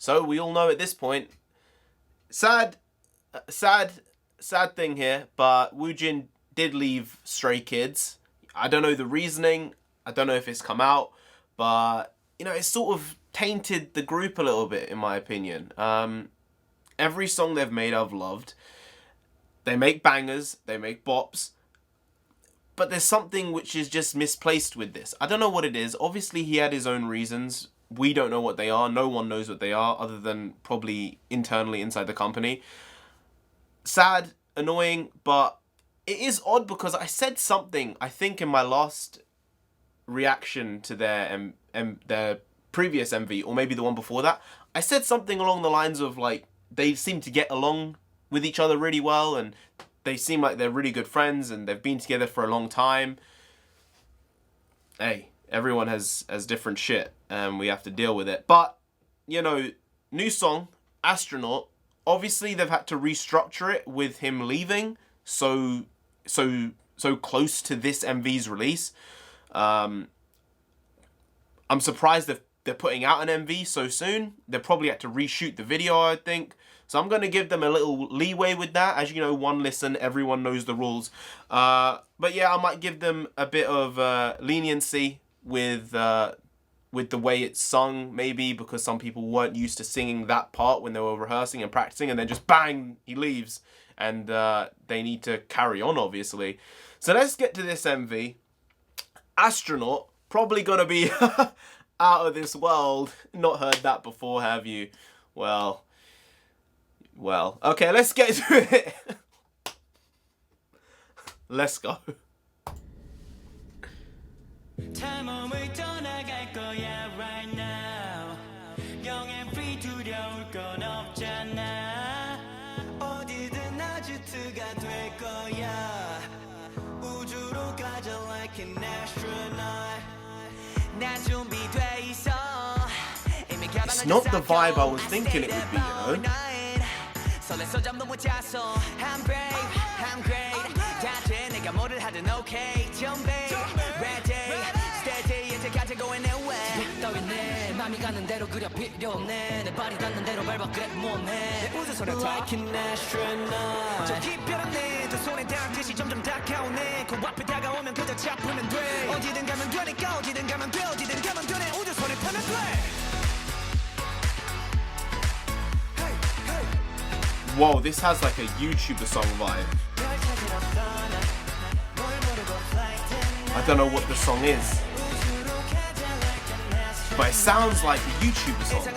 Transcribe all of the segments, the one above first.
So we all know at this point, sad thing here, but Woojin did leave Stray Kids. I don't know the reasoning. I don't know if it's come out, but you know, it's sort of tainted the group a little bit, in my opinion. Every song they've made, I've loved. They make bangers, they make bops, but there's something which is just misplaced with this. I don't know what it is. Obviously, he had his own reasons. We don't know what they are. No one knows what they are, other than probably internally inside the company. Sad, annoying, but it is odd because I said something, I think, in my last reaction to their previous MV, or maybe the one before that. I said something along the lines of, like, they seem to get along with each other really well, and they seem like they're really good friends, and they've been together for a long time. Hey, everyone has different shit, and we have to deal with it. But, you know, new song, Astronaut. Obviously, they've had to restructure it with him leaving so close to this MV's release. I'm surprised they're putting out an MV so soon. They probably had to reshoot the video, I think. So I'm going to give them a little leeway with that. As you know, one listen, everyone knows the rules. But yeah, I might give them a bit of leniency with the way it's sung, maybe, because some people weren't used to singing that part when they were rehearsing and practicing, and then just bang, he leaves. And they need to carry on, obviously. So let's get to this MV. Astronaut, probably going to be out of this world. Not heard that before, have you? Well, okay, let's get to it. Let's go. It's not the vibe I was thinking it would be, you know? Whoa, this has like a YouTuber song vibe. I don't know what the song is, but it sounds like a YouTuber song.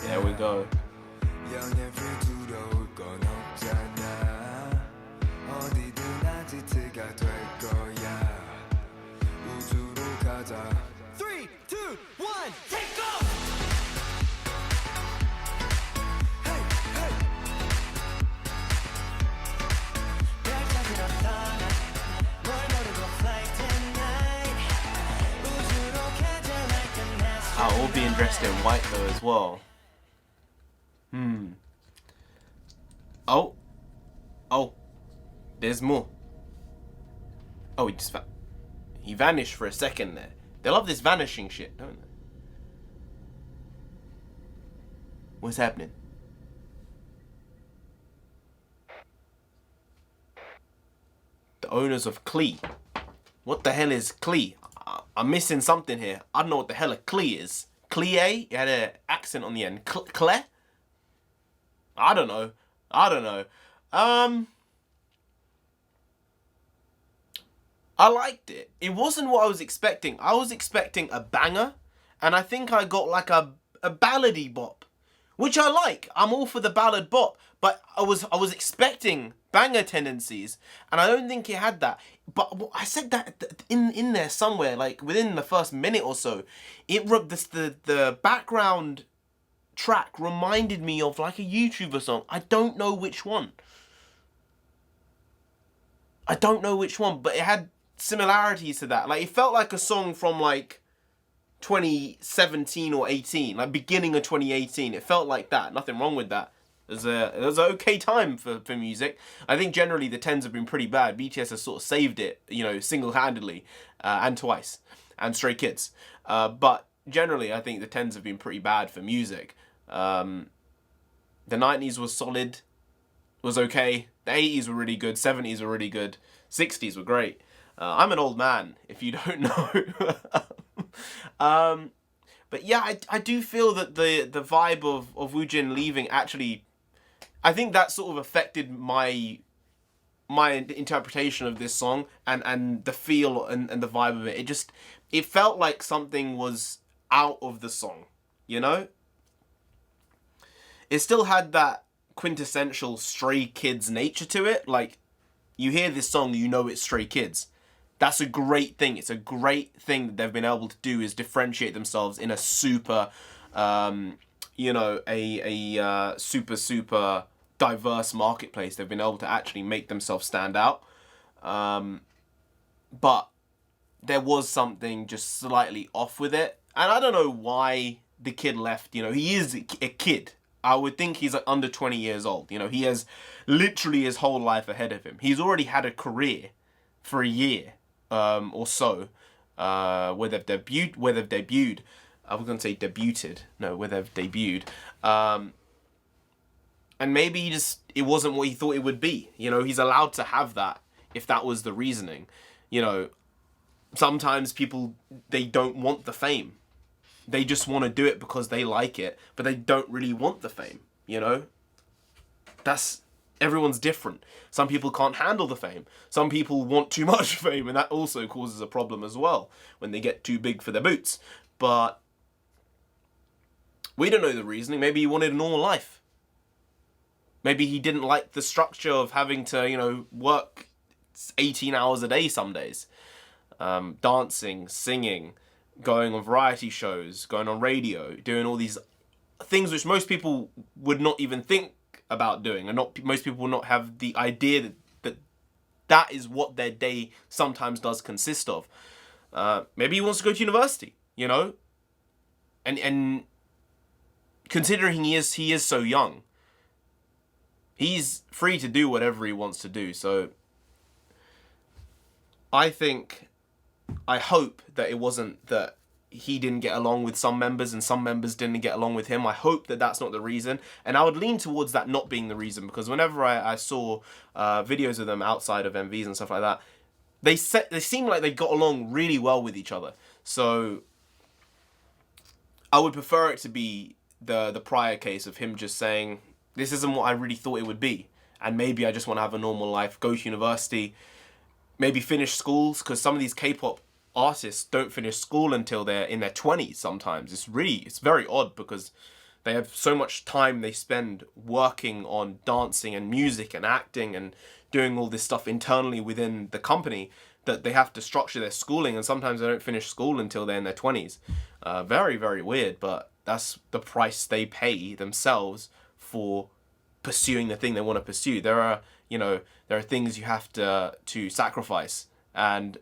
There we go. Three, two, one, take off! All being dressed in white though as well. Oh, there's more. Oh, he just found. He vanished for a second there. They love this vanishing shit, don't they? What's happening? The owners of Klee. What the hell is Klee? I'm missing something here. I don't know what the hell a Klee is. Clee? It had an accent on the end. Claire? I don't know. I liked it. It wasn't what I was expecting. I was expecting a banger, and I think I got like a ballady bop, which I like. I'm all for the ballad bop, but I was expecting banger tendencies, and I don't think it had that. But I said that in there somewhere, like within the first minute or so, the background track reminded me of like a YouTuber song. I don't know which one, but it had similarities to that. Like, it felt like a song from like 2017 or 18, like beginning of 2018. It felt like that. Nothing wrong with that. It was an okay time for music. I think generally the 10s have been pretty bad. BTS has sort of saved it, you know, single-handedly, and Twice, and Stray Kids. But generally, I think the 10s have been pretty bad for music. The 90s was solid, was okay. The 80s were really good. 70s were really good. 60s were great. I'm an old man, if you don't know. But yeah, I do feel that the vibe of Woojin leaving actually, I think that sort of affected my interpretation of this song and the feel and the vibe of it. It felt like something was out of the song, you know? It still had that quintessential Stray Kids nature to it. Like, you hear this song, you know it's Stray Kids. That's a great thing. It's a great thing that they've been able to do, is differentiate themselves in a super, you know, a super diverse marketplace. They've been able to actually make themselves stand out. But there was something just slightly off with it. And I don't know why the kid left. You know, he is a kid. I would think he's like under 20 years old. You know, he has literally his whole life ahead of him. He's already had a career for a year or so, where they've debuted. I was going to say debuted. No, where they've debuted. And maybe it wasn't what he thought it would be. You know, he's allowed to have that if that was the reasoning. You know, sometimes people, they don't want the fame. They just want to do it because they like it, but they don't really want the fame, you know? Everyone's different. Some people can't handle the fame. Some people want too much fame, and that also causes a problem as well when they get too big for their boots. But we don't know the reasoning. Maybe he wanted a normal life. Maybe he didn't like the structure of having to, you know, work 18 hours a day some days. Dancing, singing, going on variety shows, going on radio, doing all these things which most people would not even think about doing, and most people will not have the idea that is what their day sometimes does consist of. Maybe he wants to go to university, you know, and considering he is so young, he's free to do whatever he wants to do. So I hope that it wasn't that he didn't get along with some members and some members didn't get along with him. I hope that that's not the reason. And I would lean towards that not being the reason, because whenever I saw videos of them outside of MVs and stuff like that, they seemed like they got along really well with each other. So I would prefer it to be the prior case of him just saying, this isn't what I really thought it would be. And maybe I just want to have a normal life, go to university, maybe finish schools, because some of these K-pop artists don't finish school until they're in their 20s sometimes. It's very odd, because they have so much time they spend working on dancing and music and acting and doing all this stuff internally within the company that they have to structure their schooling, and sometimes they don't finish school until they're in their 20s. Very, very weird, but that's the price they pay themselves for pursuing the thing they want to pursue. There are things you have to sacrifice, and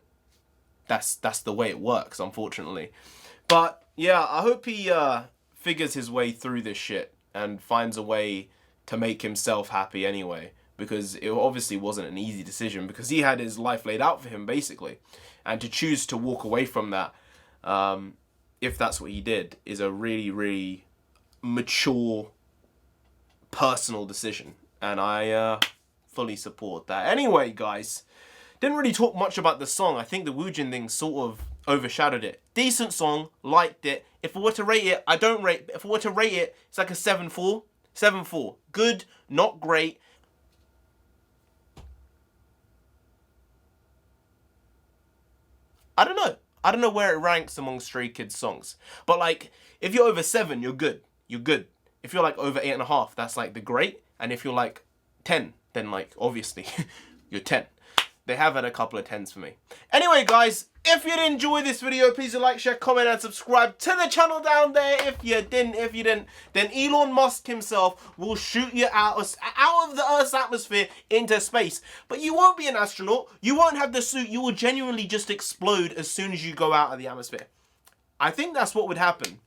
that's the way it works, unfortunately. But yeah, I hope he figures his way through this shit and finds a way to make himself happy anyway. because it obviously wasn't an easy decision, because he had his life laid out for him, basically. And to choose to walk away from that, if that's what he did, is a really, really mature, personal decision. And I fully support that. Anyway, guys, didn't really talk much about the song. I think the Woojin thing sort of overshadowed it. Decent song, liked it. If I were to rate it, I don't rate. If I were to rate it, it's like a 7.4. 7.4. Good, not great. I don't know. I don't know where it ranks among Stray Kids songs. But like, if you're over 7, you're good. You're good. If you're like over 8.5, that's like the great. And if you're like 10, then like, obviously, you're 10. They have had a couple of 10s for me. Anyway, guys, if you did enjoy this video, please do like, share, comment, and subscribe to the channel down there. If you didn't, then Elon Musk himself will shoot you out of the Earth's atmosphere into space. But you won't be an astronaut. You won't have the suit. You will genuinely just explode as soon as you go out of the atmosphere. I think that's what would happen.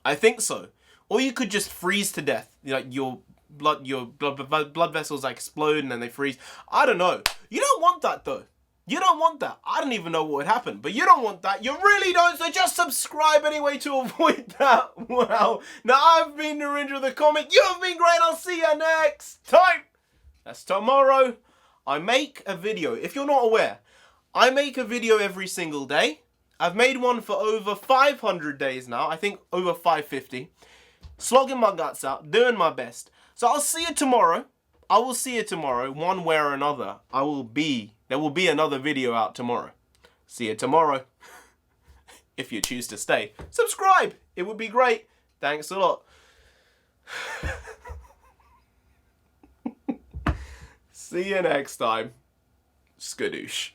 I think so. Or you could just freeze to death. Like your blood vessels like explode and then they freeze. I don't know. You don't want that though. You don't want that. I don't even know what would happen, but you don't want that. You really don't, so just subscribe anyway to avoid that. Wow. Now I've been NarendraTheComic. You have been great. I'll see you next time. That's tomorrow. I make a video. If you're not aware, I make a video every single day. I've made one for over 500 days now. I think over 550. Slogging my guts out, doing my best. So I'll see you tomorrow. I will see you tomorrow, one way or another. There will be another video out tomorrow. See you tomorrow. If you choose to stay, subscribe. It would be great. Thanks a lot. See you next time. Skadoosh.